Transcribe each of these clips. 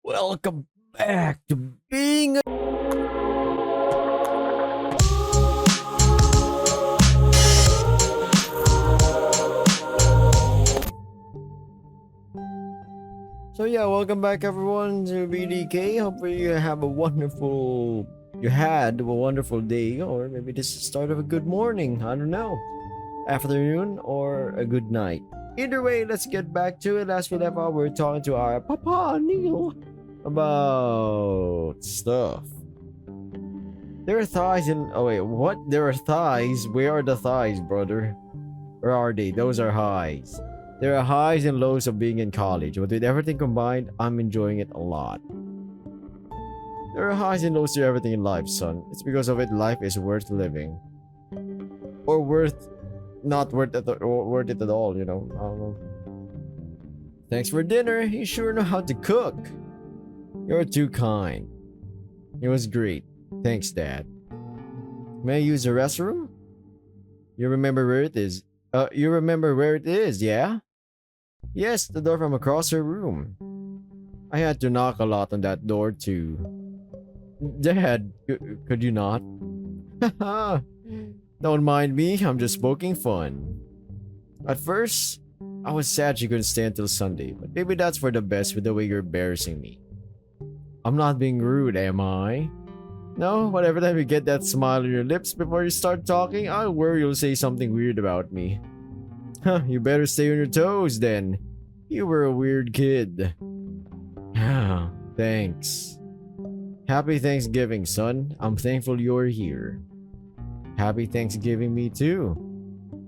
Welcome back to being a So yeah, welcome back everyone to BDK. Hopefully you have a wonderful day, or maybe this is the start of a good morning. I don't know. Afternoon or a good night. Either way, let's get back to it. As we left off, we're talking to our Papa Neil about stuff. There are thighs in. Oh, wait, what? There are thighs? Where are the thighs, brother? Where are they? Those are highs. There are highs and lows of being in college, but with everything combined, I'm enjoying it a lot. There are highs and lows to everything in life, son. It's because of it life is worth living. Or not worth it, or worth it at all, you know. I don't know. Thanks for dinner. You sure know how to cook. You're too kind. It was great. Thanks, Dad. May I use the restroom? You remember where it is? You remember where it is, yeah? Yes, the door from across her room. I had to knock a lot on that door too. Dad, could you not? Haha. Don't mind me, I'm just poking fun. At first, I was sad she couldn't stay until Sunday, but maybe that's for the best with the way you're embarrassing me. I'm not being rude, am I? No, but every time you get that smile on your lips before you start talking, I worry you'll say something weird about me. Huh, you better stay on your toes then. You were a weird kid. Ah, thanks. Happy Thanksgiving, son. I'm thankful you're here. Happy Thanksgiving me too.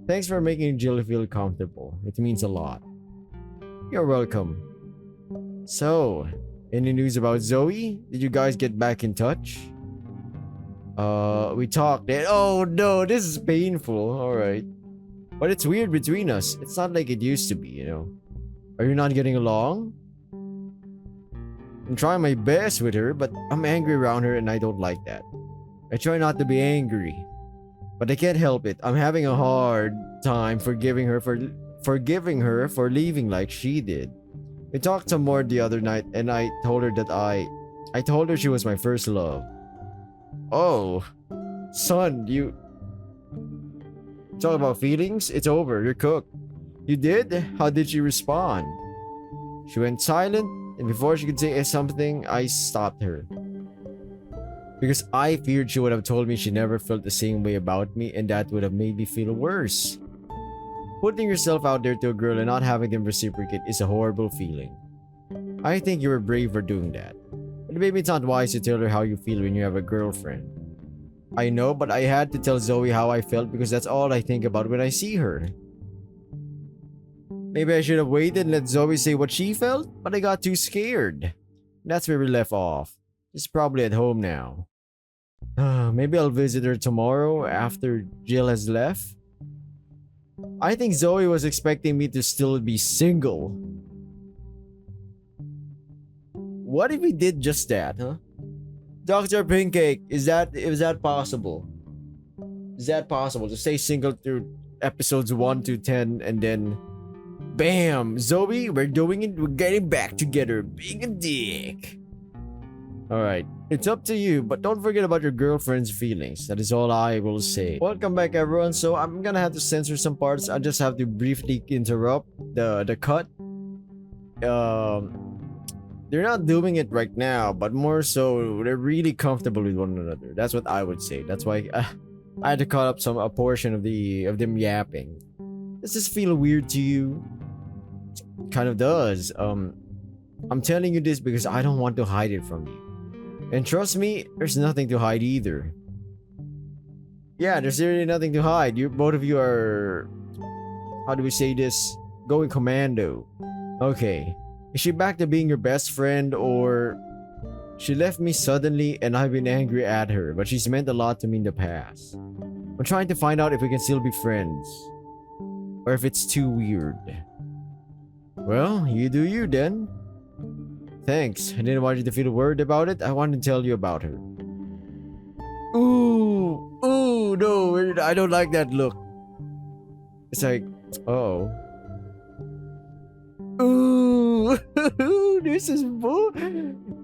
Thanks for making Jill feel comfortable. It means a lot. You're welcome. So, any news about Zoe? Did you guys get back in touch? We talked and oh no, this is painful. Alright. But it's weird between us. It's not like it used to be, you know. Are you not getting along? I'm trying my best with her, but I'm angry around her and I don't like that. I try not to be angry, but I can't help it. I'm having a hard time forgiving her for leaving like she did. We talked some more the other night and I told her that I told her she was my first love. Oh, son, you talk about feelings? It's over. You're cooked. You did? How did she respond? She went silent, and before she could say something, I stopped her. Because I feared she would have told me she never felt the same way about me, and that would have made me feel worse. Putting yourself out there to a girl and not having them reciprocate is a horrible feeling. I think you were brave for doing that. But maybe it's not wise to tell her how you feel when you have a girlfriend. I know, but I had to tell Zoe how I felt because that's all I think about when I see her. Maybe I should have waited and let Zoe say what she felt, but I got too scared. That's where we left off. She's probably at home now. Maybe I'll visit her tomorrow after Jill has left. I think Zoe was expecting me to still be single. What if we did just that, huh? Dr. Pinkcake, is that possible? Is that possible to stay single through episodes 1 to 10 and then bam, Zoe, we're doing it, we're getting back together, being a dick. Alright, it's up to you, but don't forget about your girlfriend's feelings. That is all I will say. Welcome back everyone, so I'm gonna have to censor some parts. I just have to briefly interrupt the cut. They're not doing it right now, but more so, they're really comfortable with one another. That's what I would say. That's why I had to cut up a portion of them yapping. Does this feel weird to you? It kind of does. I'm telling you this because I don't want to hide it from you. And trust me, there's nothing to hide either. Yeah, there's really nothing to hide. Both of you are, how do we say this? Going commando. Okay. Is she back to being your best friend, or she left me suddenly and I've been angry at her, but she's meant a lot to me in the past. I'm trying to find out if we can still be friends, or if it's too weird. Well, you do you then. Thanks. I didn't want you to feel worried about it. I wanted to tell you about her. Ooh, no, I don't like that look. It's like, oh. Ooh, this is bull.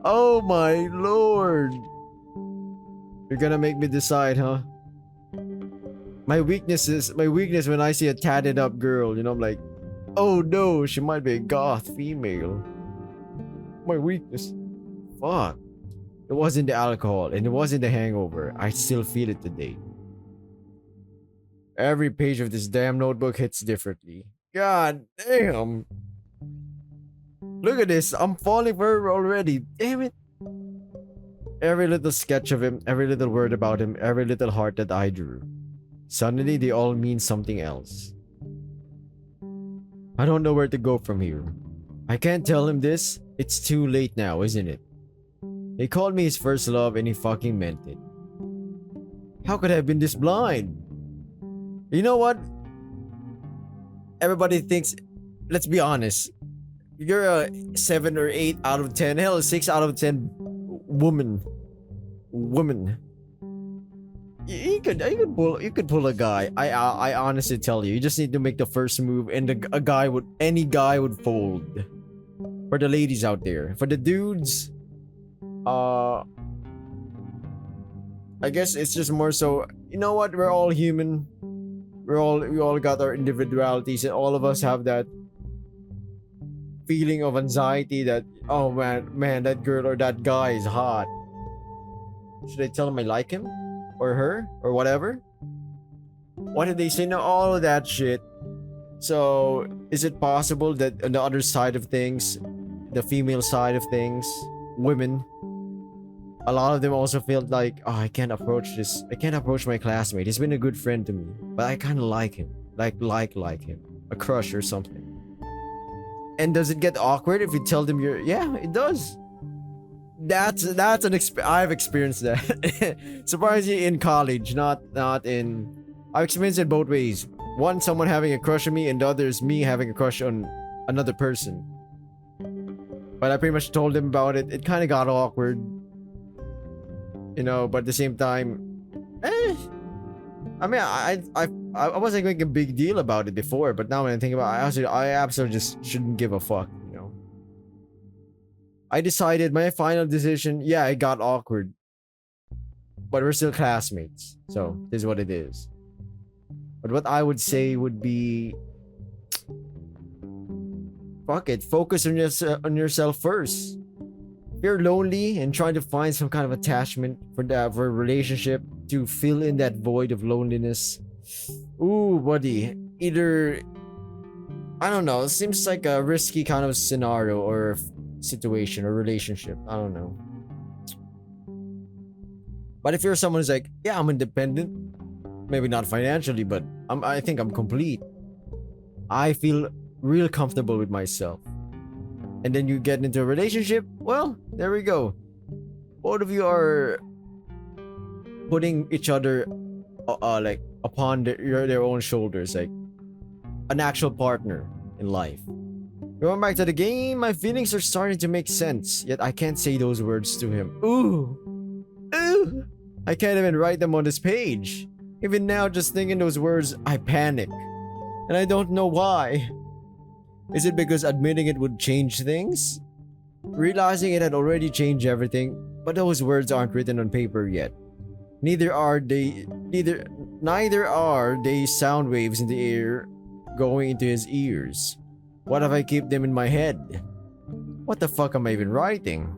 Oh my lord. You're gonna make me decide, huh? My weakness when I see a tatted up girl, you know, I'm like, oh no, she might be a goth female. My weakness. Fuck. It wasn't the alcohol and it wasn't the hangover. I still feel it today. Every page of this damn notebook hits differently. God damn. Look at this. I'm falling for her already. Damn it. Every little sketch of him, every little word about him, every little heart that I drew. Suddenly, they all mean something else. I don't know where to go from here. I can't tell him this. It's too late now, isn't it? He called me his first love and he fucking meant it. How could I have been this blind? You know what? Everybody thinks, let's be honest. You're a 7 or 8 out of 10, hell, 6 out of 10 woman. You could pull a guy. I honestly tell you, you just need to make the first move, and any guy would fold. For the ladies out there, for the dudes, I guess it's just more so. You know what? We're all human. We all got our individualities, and all of us have that feeling of anxiety that, oh man, that girl or that guy is hot. Should I tell him I like him? Or her? Or whatever? What did they say? No, all of that shit. So, is it possible that on the other side of things, the female side of things, women, a lot of them also feel like, oh, I can't approach my classmate. He's been a good friend to me, but I kind of like him. Like him. A crush or something. And does it get awkward if you tell them you're... Yeah, it does. That's an I've experienced that. Surprisingly in college, not in... I've experienced it both ways. One, someone having a crush on me, and the other is me having a crush on another person. But I pretty much told them about it. It kind of got awkward. You know, but at the same time... I mean, I wasn't making a big deal about it before, but now when I think about it, I absolutely just shouldn't give a fuck, you know. I decided, my final decision, yeah, it got awkward. But we're still classmates, so this is what it is. But what I would say would be... Fuck it, focus on yourself first. If you're lonely and trying to find some kind of attachment for a relationship to fill in that void of loneliness, ooh, buddy, either, I don't know, it seems like a risky kind of scenario or situation or relationship. I don't know. But if you're someone who's like, yeah, I'm independent, maybe not financially, but I think I'm complete. I feel real comfortable with myself. And then you get into a relationship, well, there we go. Both of you are putting each other like upon their own shoulders, like an actual partner in life. Going back to the game, my feelings are starting to make sense, yet I can't say those words to him. Ooh, I can't even write them on this page. Even now, just thinking those words, I panic, and I don't know why. Is it because admitting it would change things? Realizing it had already changed everything, but those words aren't written on paper yet. Neither are they sound waves in the air going into his ears. What if I keep them in my head? What the fuck am I even writing?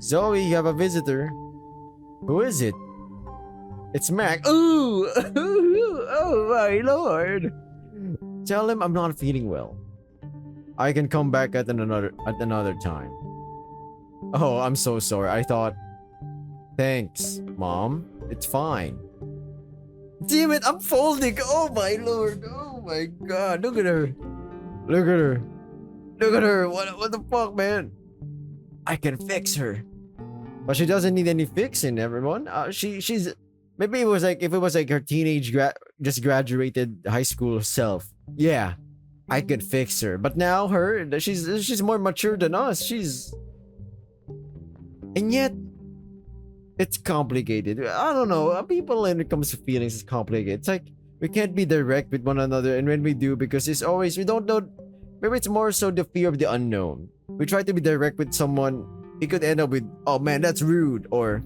Zoe, you have a visitor. Who is it? It's Mac. Ooh! Oh my lord! Tell him I'm not feeling well. I can come back at another time. Oh, I'm so sorry. I thought... Thanks, Mom. It's fine. Damn it, I'm folding. Oh my lord. Oh my god. Look at her. Look at her. Look at her. What the fuck, man? I can fix her. But she doesn't need any fixing, everyone. She's... Maybe it was like, if it was like her teenage just graduated high school self. Yeah, I could fix her. But now she's more mature than us. And yet, it's complicated. I don't know. People, when it comes to feelings, it's complicated. It's like, we can't be direct with one another. And when we do, because it's always, we don't know. Maybe it's more so the fear of the unknown. We try to be direct with someone, it could end up with, oh man, that's rude, or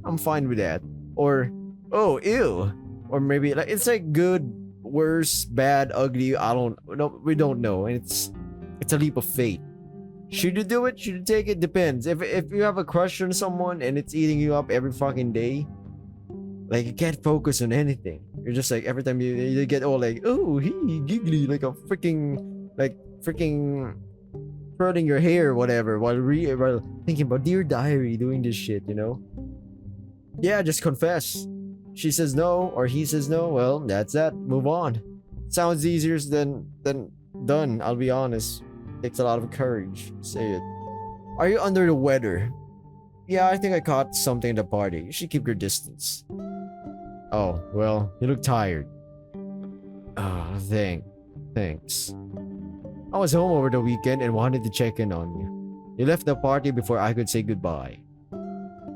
I'm fine with that, or oh, ew, or maybe like it's like good, worse, bad, ugly. I don't no, we don't know, and it's a leap of faith. Should you do it? Should you take it? Depends. If you have a crush on someone and it's eating you up every fucking day, like you can't focus on anything. You're just like every time you get all like, oh, he giggly, like a freaking curling your hair or whatever while thinking about Dear Diary, doing this shit, you know? Yeah, just confess. She says no or he says no. Well, that's that. Move on. Sounds easier than done. I'll be honest. Takes a lot of courage. Say it. Are you under the weather? Yeah, I think I caught something at the party. You should keep your distance. Oh, well, you look tired. Oh, thanks. I was home over the weekend and wanted to check in on you. You left the party before I could say goodbye.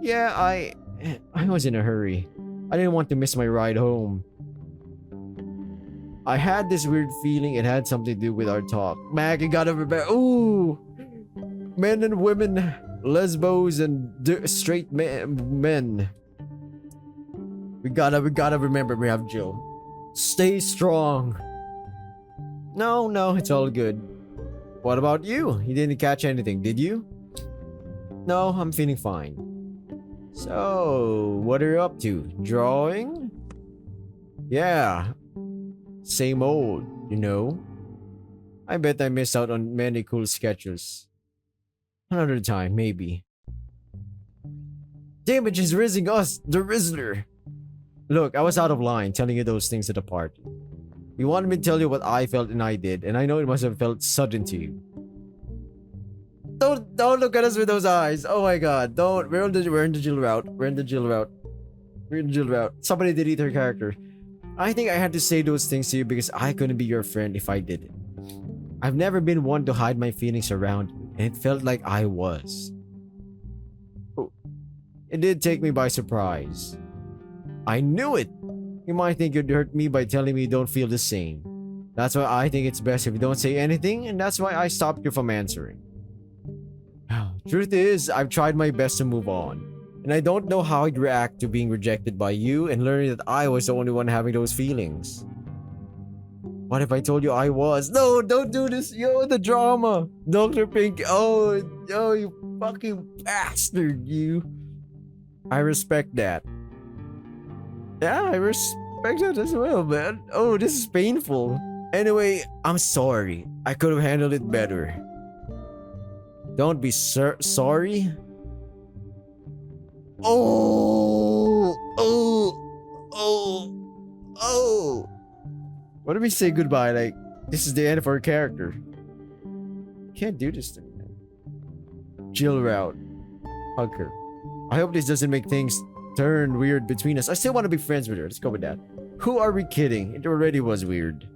Yeah, I was in a hurry. I didn't want to miss my ride home. I had this weird feeling it had something to do with our talk. Mac, you gotta remember. Ooh! Men and women, lesbos and straight men. We gotta remember we have Jill. Stay strong. No, it's all good. What about you? You didn't catch anything, did you? No, I'm feeling fine. So, what are you up to? Drawing? Yeah. Same old, you know? I bet I missed out on many cool sketches. Another time, maybe. Damage is rizzing us, the Rizzler! Look, I was out of line telling you those things at the party. You wanted me to tell you what I felt and I did, and I know it must have felt sudden to you. Don't look at us with those eyes. Oh my god, don't. We're in the Jill route. Somebody delete her character. I think I had to say those things to you because I couldn't be your friend if I didn't. I've never been one to hide my feelings around you, and it felt like I was. Oh, it did take me by surprise. I knew it! You might think you'd hurt me by telling me you don't feel the same. That's why I think it's best if you don't say anything, and that's why I stopped you from answering. Truth is, I've tried my best to move on. And I don't know how I'd react to being rejected by you and learning that I was the only one having those feelings. What if I told you I was? No, don't do this. Yo, the drama. Dr. Pink. Oh, you fucking bastard, you. I respect that. Yeah, I respect that as well, man. Oh, this is painful. Anyway, I'm sorry. I could have handled it better. Don't be sorry. Oh. What if we say goodbye? Like, this is the end of our character. Can't do this to me, man. Jill route. Hug her. I hope this doesn't make things turn weird between us. I still want to be friends with her. Let's go with that. Who are we kidding? It already was weird.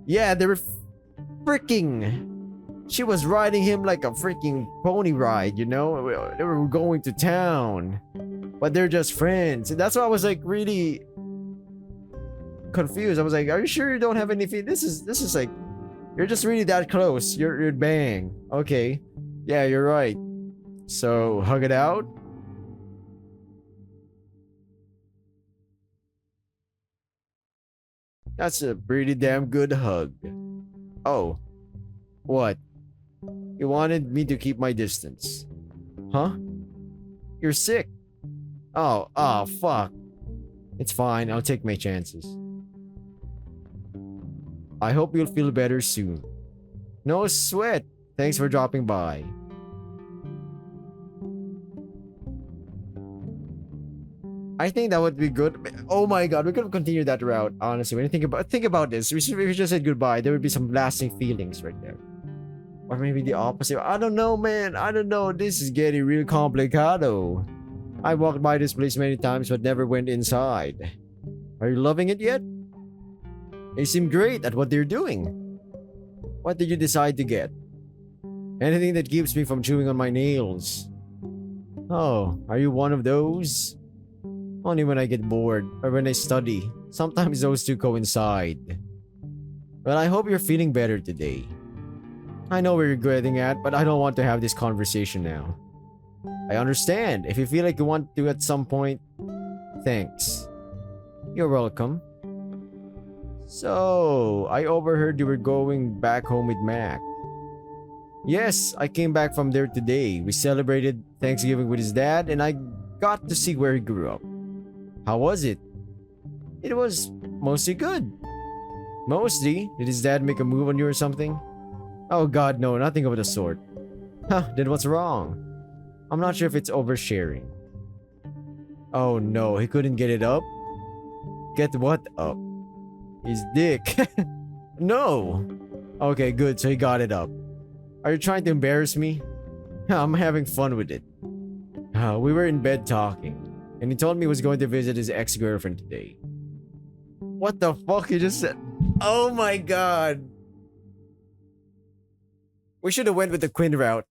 Yeah, they were freaking... She was riding him like a freaking pony ride, you know? They were going to town. But they're just friends. And that's why I was like really confused. I was like, are you sure you don't have any feelings? This is like, you're just really that close. You're bang. Okay. Yeah, you're right. So, hug it out. That's a pretty damn good hug. Oh. What? You wanted me to keep my distance. Huh? You're sick. Oh, fuck. It's fine, I'll take my chances. I hope you'll feel better soon. No sweat. Thanks for dropping by. I think that would be good. Oh my god, we could have continued that route, honestly. When you think about this, if we just said goodbye, there would be some lasting feelings right there. Or maybe the opposite. I don't know, man. I don't know. This is getting real complicado. I walked by this place many times but never went inside. Are you loving it yet? They seem great at what they're doing. What did you decide to get? Anything that keeps me from chewing on my nails. Oh, are you one of those? Only when I get bored or when I study. Sometimes those two coincide. Well, I hope you're feeling better today. I know where you're getting at, but I don't want to have this conversation now. I understand. If you feel like you want to at some point, thanks. You're welcome. So, I overheard you were going back home with Mac. Yes, I came back from there today. We celebrated Thanksgiving with his dad, and I got to see where he grew up. How was it? It was mostly good. Mostly? Did his dad make a move on you or something? Oh god, no, nothing of the sort. Huh, then what's wrong? I'm not sure if it's oversharing. Oh no, he couldn't get it up? Get what up? His dick. No! Okay, good, so he got it up. Are you trying to embarrass me? I'm having fun with it. We were in bed talking, and he told me he was going to visit his ex-girlfriend today. What the fuck you just said? Oh my god. We should have went with the Quinn route.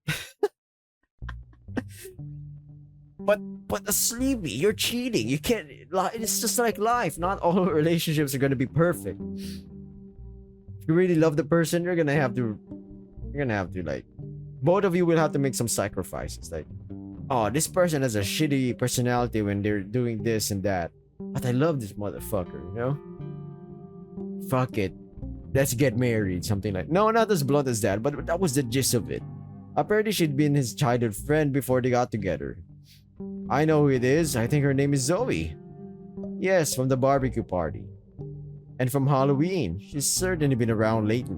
But Sleepy, you're cheating. You can't. It's just like life. Not all relationships are gonna be perfect. If you really love the person, you're gonna have to like. Both of you will have to make some sacrifices. Like, oh, this person has a shitty personality when they're doing this and that. But I love this motherfucker, you know? Fuck it. Let's get married. Something like. No, not as blunt as that, but that was the gist of it. Apparently, she'd been his childhood friend before they got together. I know who it is. I think her name is Zoe. Yes, from the barbecue party. And from Halloween. She's certainly been around lately.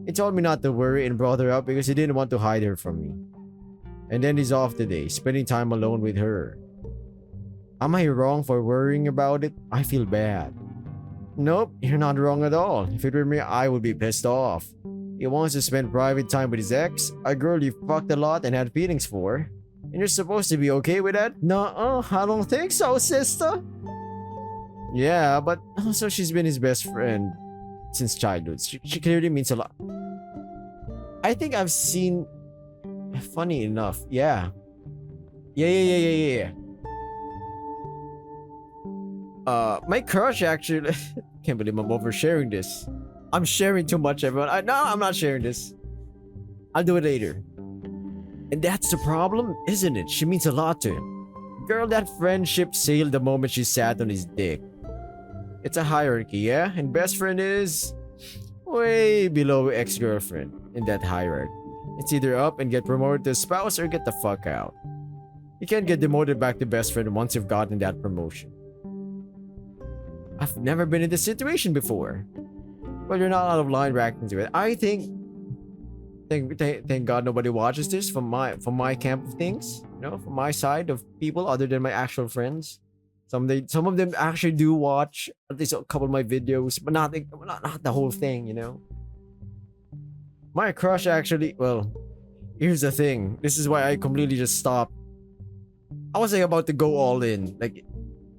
He told me not to worry and brought her up because he didn't want to hide her from me. And then he's off today, spending time alone with her. Am I wrong for worrying about it? I feel bad. Nope, you're not wrong at all. If it were me, I would be pissed off. He wants to spend private time with his ex, a girl you fucked a lot and had feelings for. And you're supposed to be okay with that? Nuh-uh, I don't think so, sister. Yeah, but also she's been his best friend since childhood. She clearly means a lot. I think I've seen... Funny enough, yeah. Yeah. My crush actually... Can't believe I'm oversharing this. I'm sharing too much, everyone. No, I'm not sharing this. I'll do it later. And that's the problem, isn't it? She means a lot to him. Girl, that friendship sailed the moment she sat on his dick. It's a hierarchy, yeah? And best friend is... way below ex-girlfriend in that hierarchy. It's either up and get promoted to spouse or get the fuck out. You can't get demoted back to best friend once you've gotten that promotion. I've never been in this situation before. Well, you're not out of line reacting to it. I think... Thank God nobody watches this from my camp of things. You know, from my side of people other than my actual friends. Some of them actually do watch at least a couple of my videos, but not the whole thing, you know. My crush actually, well, here's the thing. This is why I completely just stopped. I was like about to go all in, like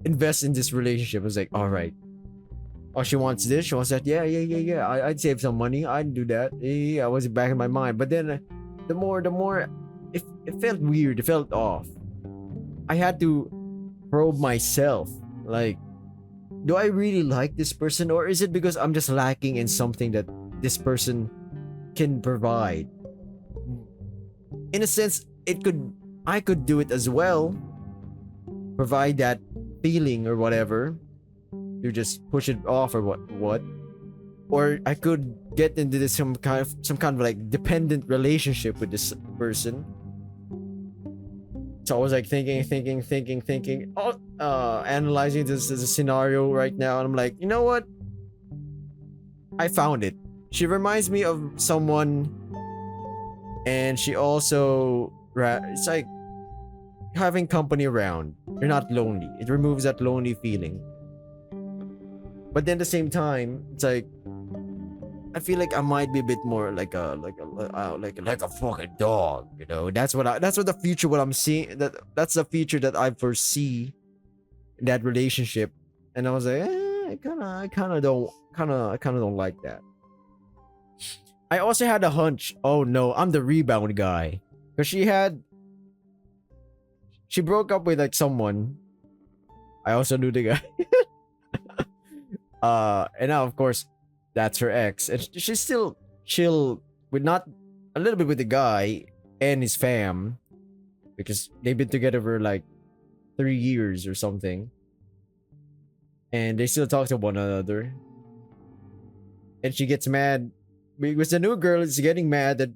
invest in this relationship. I was like, all right. Oh, she wants this, she wants that. Yeah. I'd save some money. I'd do that. Yeah, I was back in my mind. But then, the more, it felt weird. It felt off. I had to probe myself. Like, do I really like this person, or is it because I'm just lacking in something that this person can provide? In a sense, I could do it as well. Provide that feeling or whatever. You just push it off or what? Or I could get into this some kind of like dependent relationship with this person. So I was like thinking, analyzing this as a scenario right now, and I'm like, you know what? I found it. She reminds me of someone, and she also, it's like having company around. You're not lonely. It removes that lonely feeling. But then at the same time, it's like I feel like I might be a bit more like a fucking dog, you know. That's what the future, what I'm seeing. That's the future that I foresee in that relationship. And I was like, I kind of don't like that. I also had a hunch. Oh no, I'm the rebound guy, because she broke up with like someone. I also knew the guy. And now of course that's her ex, and she's still chill with not a little bit with the guy and his fam, because they've been together for like 3 years or something, and they still talk to one another. And she gets mad because the new girl is getting mad that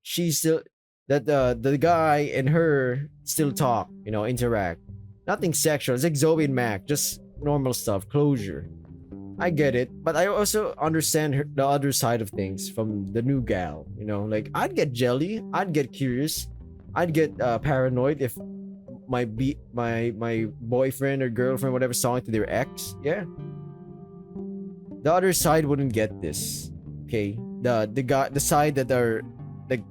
she's still that the guy and her still talk, interact. Nothing sexual. It's like Zoe and Mac, just normal stuff, closure. I get it, but I also understand the other side of things from the new gal. Like I'd get jelly, I'd get curious, I'd get paranoid if my boyfriend or girlfriend whatever saw it to their ex. Yeah, the other side wouldn't get this. Okay, the side that are like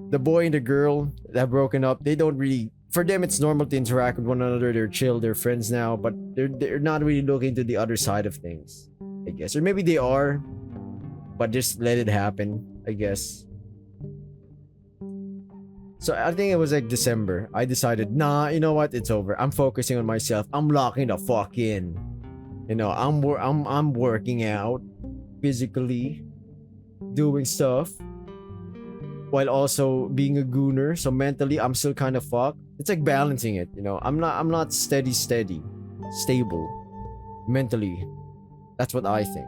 the boy and the girl that have broken up, they don't really. For them, it's normal to interact with one another. They're chill, they're friends now, but they're not really looking to the other side of things, I guess. Or maybe they are, but just let it happen, I guess. So I think it was like December. I decided, nah, you know what? It's over. I'm focusing on myself. I'm locking the fuck in. I'm working out physically, doing stuff, while also being a gooner. So mentally, I'm still kind of fucked. It's like balancing it. I'm not stable, mentally. That's what I think.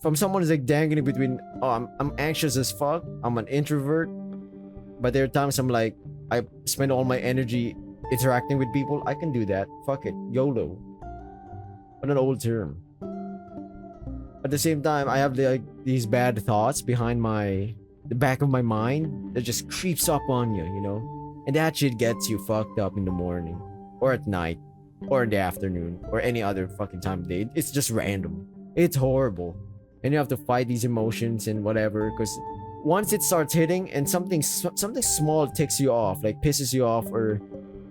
From someone who's like dangling between, oh, I'm anxious as fuck. I'm an introvert. But there are times I'm like, I spend all my energy interacting with people. I can do that. Fuck it. YOLO. What an old term. At the same time, I have these bad thoughts behind the back of my mind that just creeps up on you, And that shit gets you fucked up in the morning. Or at night. Or in the afternoon. Or any other fucking time of day. It's just random. It's horrible. And you have to fight these emotions and whatever, because once it starts hitting and something small ticks you off, like pisses you off, or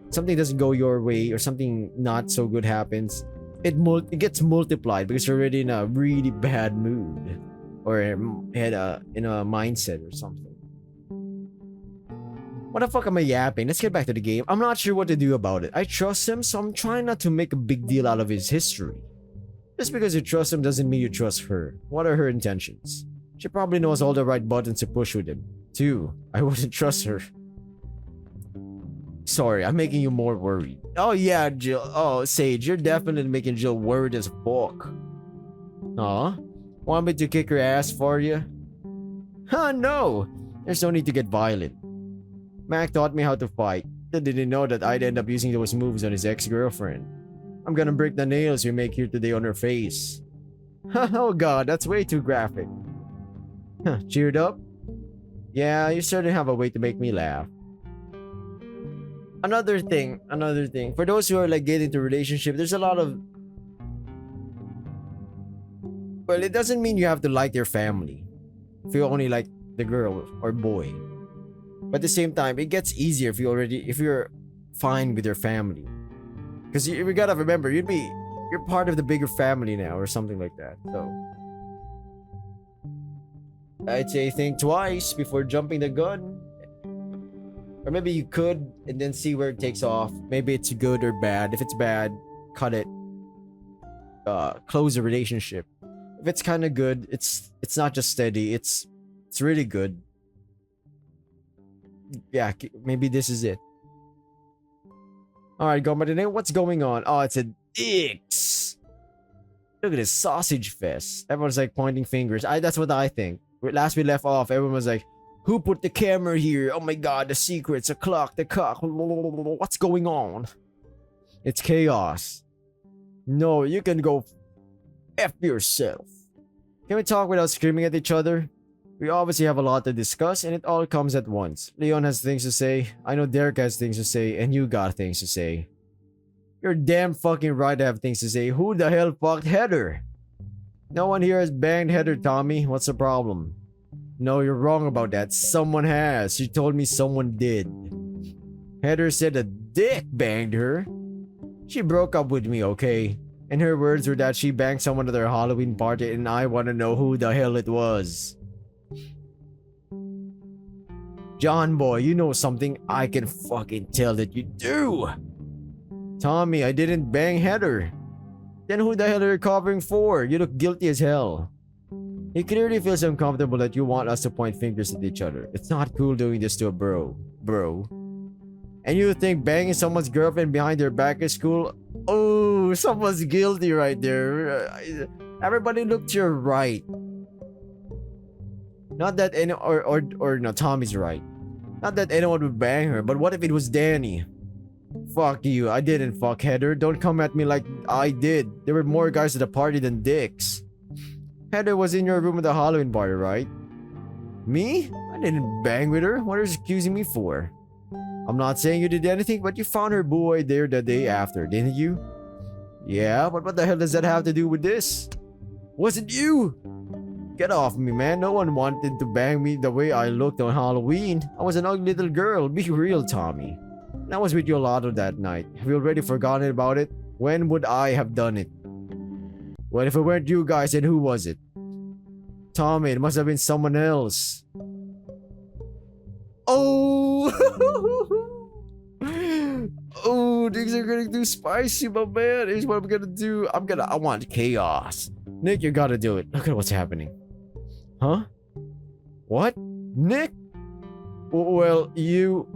something doesn't go your way, or something not so good happens, it gets multiplied because you're already in a really bad mood, or in a mindset or something. What the fuck am I yapping? Let's get back to the game. I'm not sure what to do about it. I trust him, so I'm trying not to make a big deal out of his history. Just because you trust him doesn't mean you trust her. What are her intentions? She probably knows all the right buttons to push with him. 2. I wouldn't trust her. Sorry, I'm making you more worried. Oh yeah, Jill. Oh, Sage, you're definitely making Jill worried as fuck. Aw? Want me to kick her ass for you? Huh, no! There's no need to get violent. Mac taught me how to fight. He didn't know that I'd end up using those moves on his ex-girlfriend. I'm gonna break the nails you make here today on her face. Oh god, that's way too graphic. Huh, cheered up? Yeah, you certainly have a way to make me laugh. Another thing. For those who are like getting into a relationship, there's a lot of... Well, it doesn't mean you have to like their family. If you only like the girl or boy. But at the same time, it gets easier if you're fine with your family. Because you gotta remember, you're part of the bigger family now or something like that. So I'd say think twice before jumping the gun. Or maybe you could and then see where it takes off. Maybe it's good or bad. If it's bad, cut it. Close the relationship. If it's kind of good, it's not just steady. It's really good. Yeah, maybe this is it. Alright, go by the name. What's going on? Oh, it's a dicks. Look at this sausage fest. Everyone's like pointing fingers. That's what I think. Last we left off, everyone was like, who put the camera here? Oh my god, the secrets, the clock, the cock. What's going on? It's chaos. No, you can go F yourself. Can we talk without screaming at each other? We obviously have a lot to discuss and it all comes at once. Leon has things to say, I know Derek has things to say, and you got things to say. You're damn fucking right to have things to say. Who the hell fucked Heather? No one here has banged Heather, Tommy. What's the problem? No, you're wrong about that. Someone has. She told me someone did. Heather said a dick banged her. She broke up with me, okay? And her words were that she banged someone at their Halloween party and I want to know who the hell it was. John boy, you know something? I can fucking tell that you do. Tommy, I didn't bang Heather. Then who the hell are you covering for? You look guilty as hell. He clearly feels uncomfortable that you want us to point fingers at each other. It's not cool doing this to a bro. And you think banging someone's girlfriend behind their back is cool? Oh, someone's guilty right there. Everybody look to your right. Not that any or no, Tommy's right. Not that anyone would bang her, but what if it was Danny? Fuck you, I didn't fuck Heather. Don't come at me like I did. There were more guys at the party than dicks. Heather was in your room at the Halloween party, right? Me? I didn't bang with her. What are you accusing me for? I'm not saying you did anything, but you found her boy there the day after, didn't you? Yeah, but what the hell does that have to do with this? Was it you? Get off me, man. No one wanted to bang me the way I looked on Halloween. I was an ugly little girl. Be real, Tommy. And I was with you a lot of that night. Have you already forgotten about it? When would I have done it? Well, if it weren't you guys, then who was it? Tommy, it must have been someone else. Oh! Oh, things are getting too spicy, my man. Here's what I'm gonna do. I want chaos. Nick, you gotta do it. Look at what's happening. Huh? What? Nick? Well, you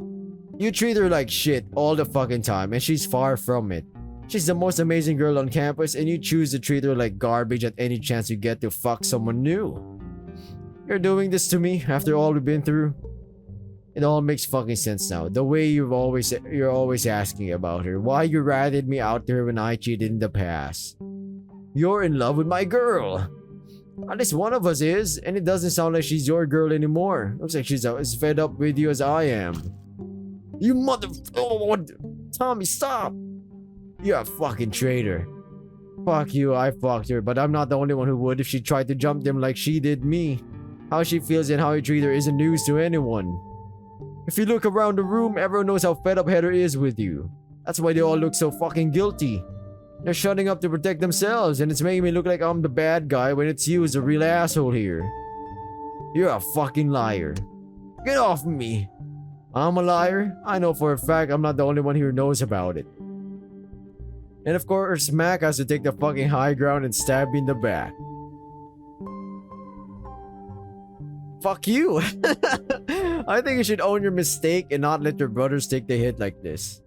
treat her like shit all the fucking time, and she's far from it. She's the most amazing girl on campus, and you choose to treat her like garbage at any chance you get to fuck someone new. You're doing this to me after all we've been through? It all makes fucking sense now. The way you're always asking about her. Why you ratted me out to her when I cheated in the past. You're in love with my girl. At least one of us is, and it doesn't sound like she's your girl anymore. Looks like she's as fed up with you as I am. You mother... Oh, Tommy, stop! You're a fucking traitor. Fuck you, I fucked her, but I'm not the only one who would if she tried to jump them like she did me. How she feels and how you treat her isn't news to anyone. If you look around the room, everyone knows how fed up Heather is with you. That's why they all look so fucking guilty. They're shutting up to protect themselves, and it's making me look like I'm the bad guy when it's you who's the real asshole here. You're a fucking liar. Get off me. I'm a liar? I know for a fact I'm not the only one who knows about it. And of course, Mac has to take the fucking high ground and stab me in the back. Fuck you. I think you should own your mistake and not let your brothers take the hit like this.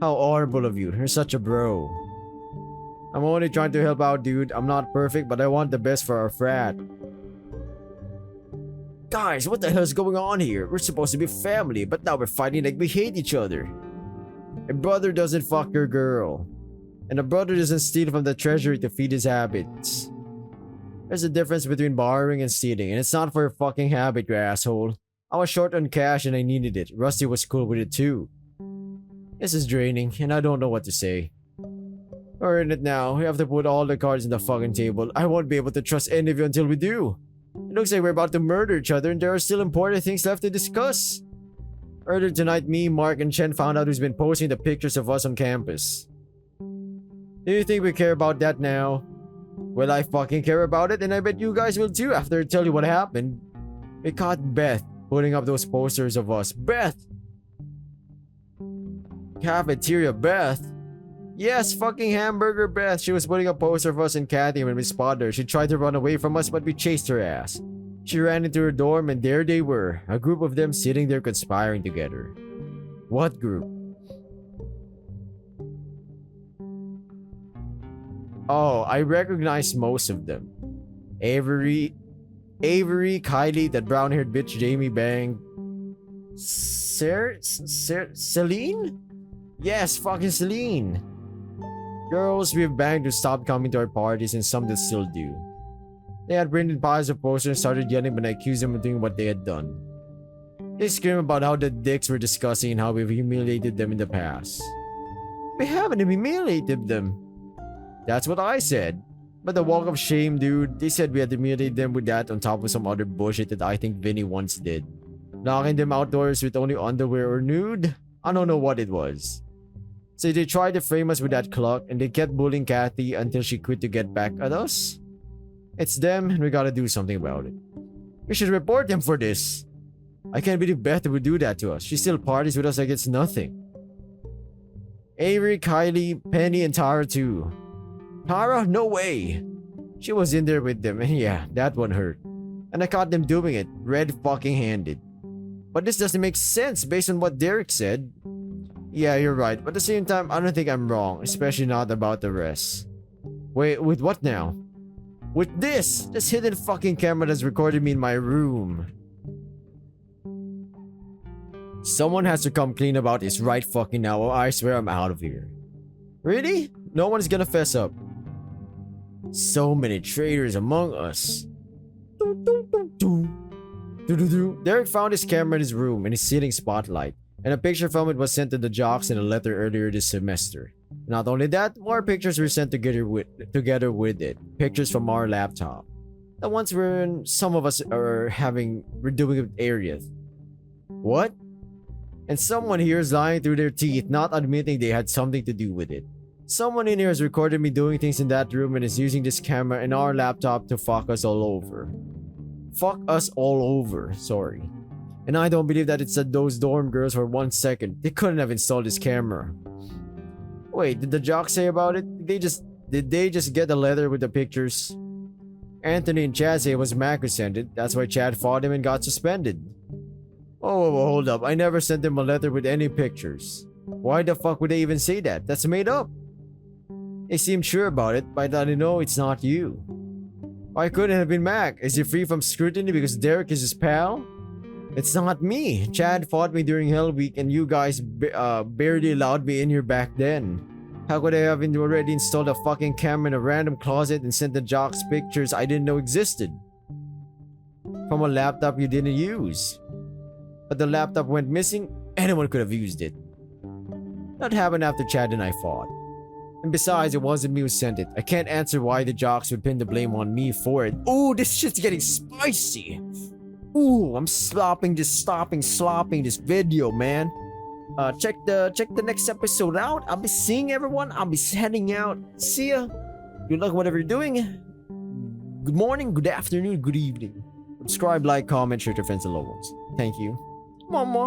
How horrible of you. You're such a bro. I'm only trying to help out, dude. I'm not perfect, but I want the best for our frat. Guys, what the hell is going on here? We're supposed to be family, but now we're fighting like we hate each other. A brother doesn't fuck your girl. And a brother doesn't steal from the treasury to feed his habits. There's a difference between borrowing and stealing, and it's not for a fucking habit, you asshole. I was short on cash and I needed it. Rusty was cool with it too. This is draining, and I don't know what to say. We're in it now. We have to put all the cards on the fucking table. I won't be able to trust any of you until we do. It looks like we're about to murder each other, and there are still important things left to discuss. Earlier tonight, me, Mark, and Chen found out who's been posting the pictures of us on campus. Do you think we care about that now? Well, I fucking care about it, and I bet you guys will too after I tell you what happened. We caught Beth putting up those posters of us. Beth! Cafeteria Beth? Yes, fucking hamburger Beth. She was putting up posters of us and Kathy when we spotted her. She tried to run away from us, but we chased her ass. She ran into her dorm, and there they were. A group of them sitting there conspiring together. What group? Oh, I recognize most of them. Avery, Kylie, that brown-haired bitch Jamie banged. Celine? Yes, fucking Celine. Girls we've banged who stopped coming to our parties, and some that still do. They had printed piles of posters and started yelling when I accused them of doing what they had done. They screamed about how the dicks were disgusting and how we've humiliated them in the past. We haven't humiliated them. That's what I said. But the walk of shame, dude, they said we had humiliated them with that on top of some other bullshit that I think Vinny once did. Locking them outdoors with only underwear or nude? I don't know what it was. So they tried to frame us with that clock, and they kept bullying Kathy until she quit to get back at us? It's them, and we gotta do something about it. We should report them for this. I can't believe Beth would do that to us. She still parties with us like it's nothing. Avery, Kylie, Penny, and Tara too. Tara? No way. She was in there with them, and yeah, that one hurt. And I caught them doing it, red fucking handed. But this doesn't make sense based on what Derek said. Yeah, you're right, but at the same time, I don't think I'm wrong, especially not about the rest. Wait, with what now? With this hidden fucking camera that's recorded me in my room. Someone has to come clean about this right fucking now, or I swear I'm out of here. Really? No one's gonna fess up. So many traitors among us. Derek found his camera in his room in his ceiling spotlight, and a picture from it was sent to the jocks in a letter earlier this semester. Not only that, more pictures were sent together with it. Pictures from our laptop. The ones where some of us we're doing with areas. What? And someone here is lying through their teeth, not admitting they had something to do with it. Someone in here has recorded me doing things in that room and is using this camera and our laptop to fuck us all over. Fuck us all over, sorry. And I don't believe that it's those dorm girls for 1 second. They couldn't have installed this camera. Wait, did the jock say about it? Did they just get a letter with the pictures? Anthony and Chad say it was Mac who sent it. That's why Chad fought him and got suspended. Oh, hold up. I never sent them a letter with any pictures. Why the fuck would they even say that? That's made up. They seem sure about it, but I know it's not you. Why couldn't it have been Mac? Is he free from scrutiny because Derek is his pal? It's not me. Chad fought me during Hell Week and you guys barely allowed me in here back then. How could I have already installed a fucking camera in a random closet and sent the jocks pictures I didn't know existed? From a laptop you didn't use. But the laptop went missing, anyone could have used it. That happened after Chad and I fought. And besides, it wasn't me who sent it. I can't answer why the jocks would pin the blame on me for it. Ooh, this shit's getting spicy. Ooh, I'm slopping this video, man. Check the next episode out. I'll be seeing everyone. I'll be heading out. See ya. Good luck whatever you're doing. Good morning, good afternoon, good evening. Subscribe, like, comment, share to your friends and loved ones. Thank you. Mama.